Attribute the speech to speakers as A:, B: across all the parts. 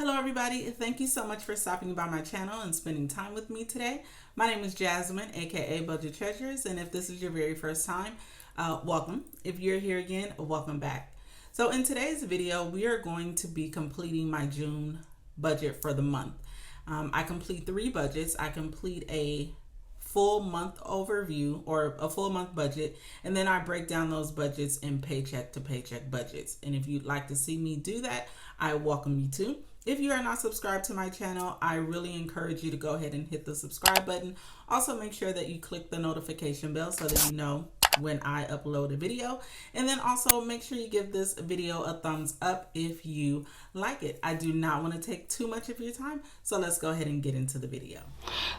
A: Hello everybody, thank you so much for stopping by my channel and spending time with me today. My name is Jasmine, aka Budget Treasures, and if this is your very first time, welcome. If you're here again, welcome back. So in today's video, we are going to be completing my June budget for the month. I complete 3 budgets. I complete a full month overview or a full month budget, and then I break down those budgets in paycheck to paycheck budgets. And if you'd like to see me do that, I welcome you to. If you are not subscribed to my channel, I really encourage you to go ahead and hit the subscribe button. Also make sure that you click the notification bell so that you know when I upload a video. And then also make sure you give this video a thumbs up if you like it. I do not want to take too much of your time, so let's go ahead and get into the video.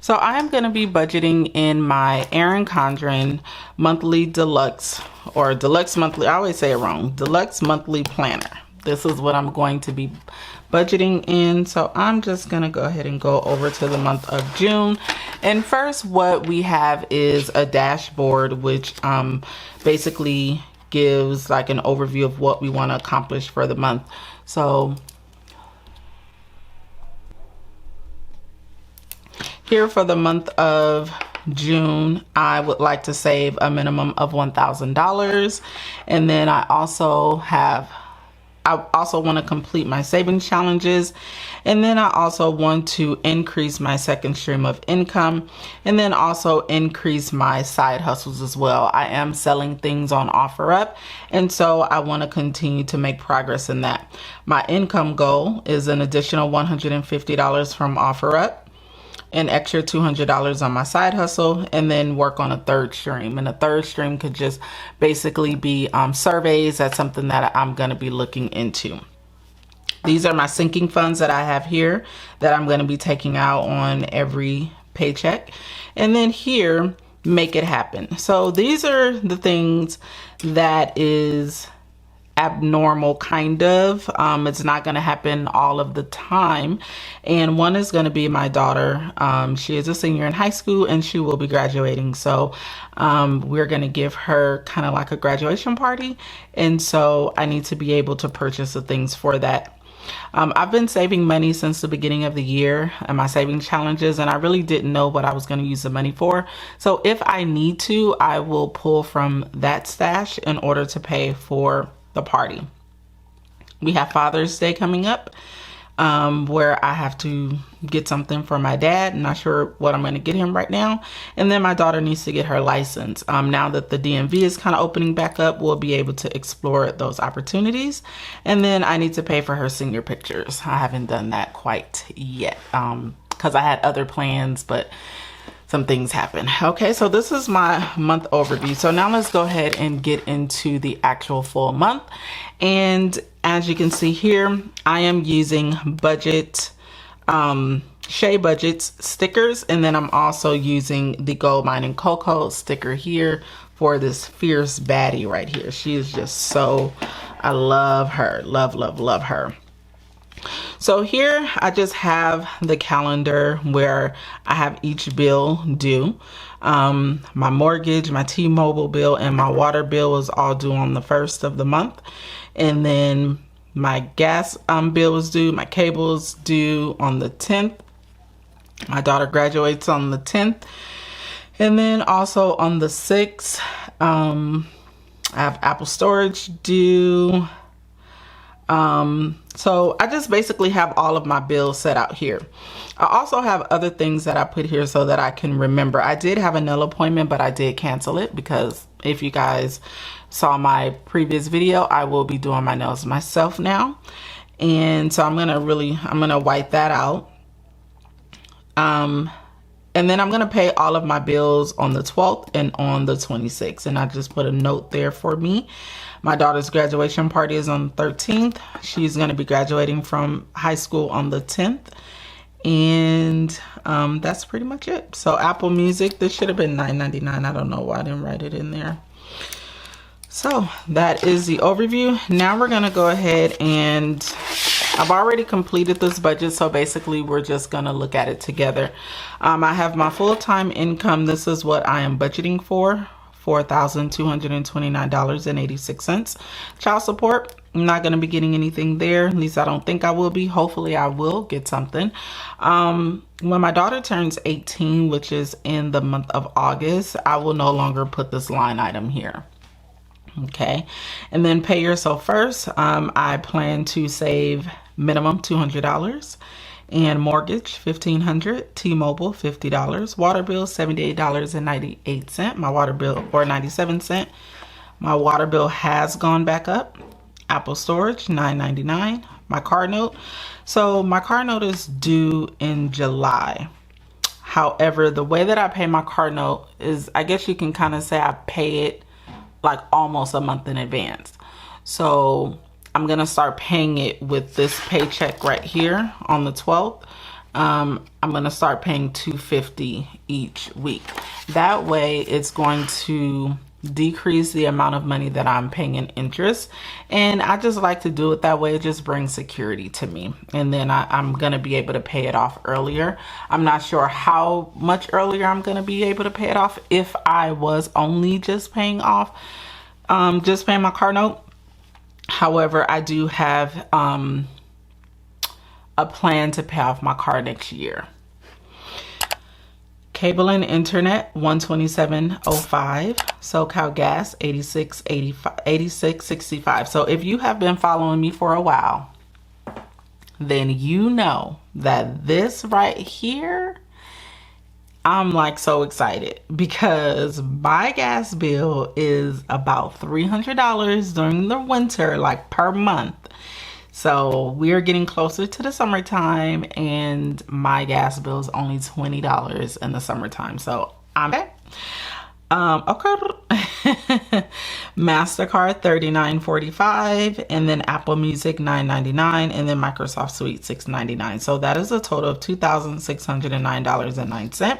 A: So I am going to be budgeting in my Erin Condren monthly deluxe, or deluxe monthly, I always say it wrong, deluxe monthly planner. This is what I'm going to be budgeting in. So I'm just going to go ahead and go over to the month of June. And first, what we have is a dashboard, which basically gives like an overview of what we want to accomplish for the month. So here for the month of June, I would like to save a minimum of $1,000. And then I also want to complete my savings challenges, and then I also want to increase my second stream of income, and then also increase my side hustles as well. I am selling things on OfferUp, and so I want to continue to make progress in that. My income goal is an additional $150 from OfferUp, an extra $200 on my side hustle, and then work on a third stream. And a third stream could just basically be surveys. That's something that I'm going to be looking into. These are my sinking funds that I have here that I'm going to be taking out on every paycheck. And then here, make it happen. So these are the things that is abnormal, kind of. It's not going to happen all of the time. And one is going to be my daughter. She is a senior in high school and she will be graduating. So we're going to give her kind of like a graduation party. And so I need to be able to purchase the things for that. I've been saving money since the beginning of the year and my saving challenges, and I really didn't know what I was going to use the money for. So if I need to, I will pull from that stash in order to pay for the party. We have Father's Day coming up, where I have to get something for my dad. Not sure what I'm going to get him right now. And then my daughter needs to get her license. Now that the DMV is kind of opening back up, we'll be able to explore those opportunities. And then I need to pay for her senior pictures. I haven't done that quite yet because I had other plans, but some things happen. Okay, so this is my month overview. So now let's go ahead and get into the actual full month. And as you can see here, I am using budget, Shea Budgets stickers. And then I'm also using the Gold Mining Cocoa sticker here for this fierce baddie right here. She is just so, I love her, love, love, love her. So here I just have the calendar where I have each bill due. My mortgage, my T-Mobile bill, and my water bill is all due on the 1st of the month. And then my gas bill is due, my cable is due on the 10th. My daughter graduates on the 10th. And then also on the 6th, I have Apple storage due. So I just basically have all of my bills set out here. I also have other things that I put here so that I can remember. I did have a nail appointment, but I did cancel it because if you guys saw my previous video, I will be doing my nails myself now. And so I'm going to wipe that out. And then I'm going to pay all of my bills on the 12th and on the 26th. And I just put a note there for me. My daughter's graduation party is on the 13th. She's going to be graduating from high school on the 10th. And that's pretty much it. So Apple Music, this should have been $9.99. I don't know why I didn't write it in there. So that is the overview. Now we're going to go ahead and I've already completed this budget. So basically we're just going to look at it together. I have my full-time income. This is what I am budgeting for. $4,229.86. Child support, I'm not going to be getting anything there. At least I don't think I will be. Hopefully I will get something. When my daughter turns 18, which is in the month of August, I will no longer put this line item here. Okay. And then pay yourself first. I plan to save minimum $200. And mortgage $1,500, T-Mobile $50, water bill $78.98, my water bill, or 97 cents. My water bill has gone back up. Apple storage $9.99. My car note. So my car note is due in July. However, the way that I pay my car note is, I guess you can kind of say I pay it like almost a month in advance. So I'm going to start paying it with this paycheck right here on the 12th. I'm going to start paying $250 each week. That way it's going to decrease the amount of money that I'm paying in interest. And I just like to do it that way. It just brings security to me. And then I'm going to be able to pay it off earlier. I'm not sure how much earlier I'm going to be able to pay it off if I was only just paying off, just paying my car note. However, I do have a plan to pay off my car next year. Cable and internet $127.05. SoCal gas $86.65. So if you have been following me for a while, then you know that this right here, I'm like so excited because my gas bill is about $300 during the winter, like per month. So we're getting closer to the summertime and my gas bill is only $20 in the summertime. So I'm okay. MasterCard $39.45, and then Apple Music $9.99, and then Microsoft Suite $6.99. So that is a total of $2,609.09.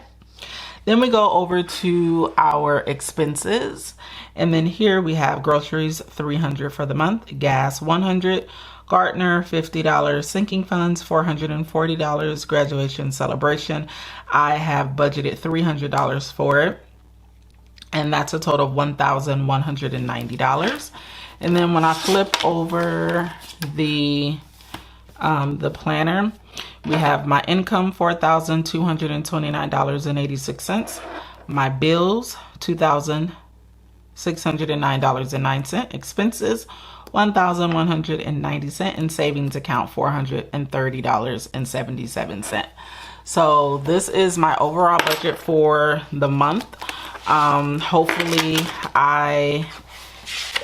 A: Then we go over to our expenses, and then here we have groceries $300 for the month, gas $100, Gartner $50, sinking funds $440, graduation celebration. I have budgeted $300 for it, and that's a total of $1,190. And then when I flip over the planner, we have my income $4,229.86, my bills $2,609.09, expenses $1,190, and savings account $430.77. So this is my overall budget for the month. Hopefully I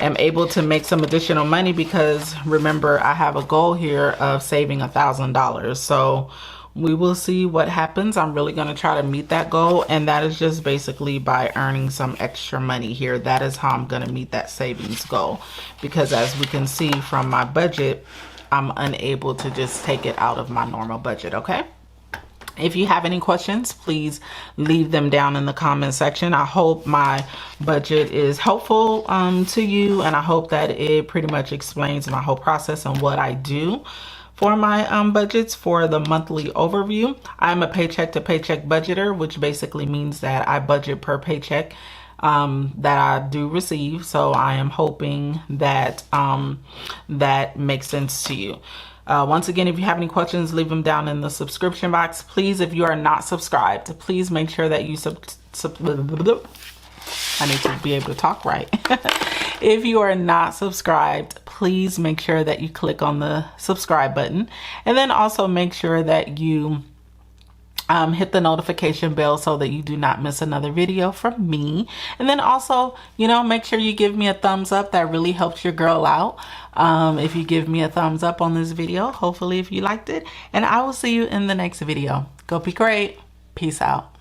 A: am able to make some additional money because remember, I have a goal here of saving $1,000. So we will see what happens. I'm really going to try to meet that goal, and that is just basically by earning some extra money here. That is how I'm going to meet that savings goal, because as we can see from my budget, I'm unable to just take it out of my normal budget. Okay. If you have any questions, please leave them down in the comment section. I hope my budget is helpful to you, and I hope that it pretty much explains my whole process and what I do for my budgets for the monthly overview. I'm a paycheck to paycheck budgeter, which basically means that I budget per paycheck that I do receive. So I am hoping that that makes sense to you. Once again, if you have any questions, leave them down in the subscription box. Please, if you are not subscribed, please make sure that you I need to be able to talk right. If you are not subscribed, please make sure that you click on the subscribe button, and then also make sure that you hit the notification bell so that you do not miss another video from me. And then also, you know, make sure you give me a thumbs up. That really helps your girl out. If you give me a thumbs up on this video, hopefully if you liked it, and I will see you in the next video. Go be great. Peace out.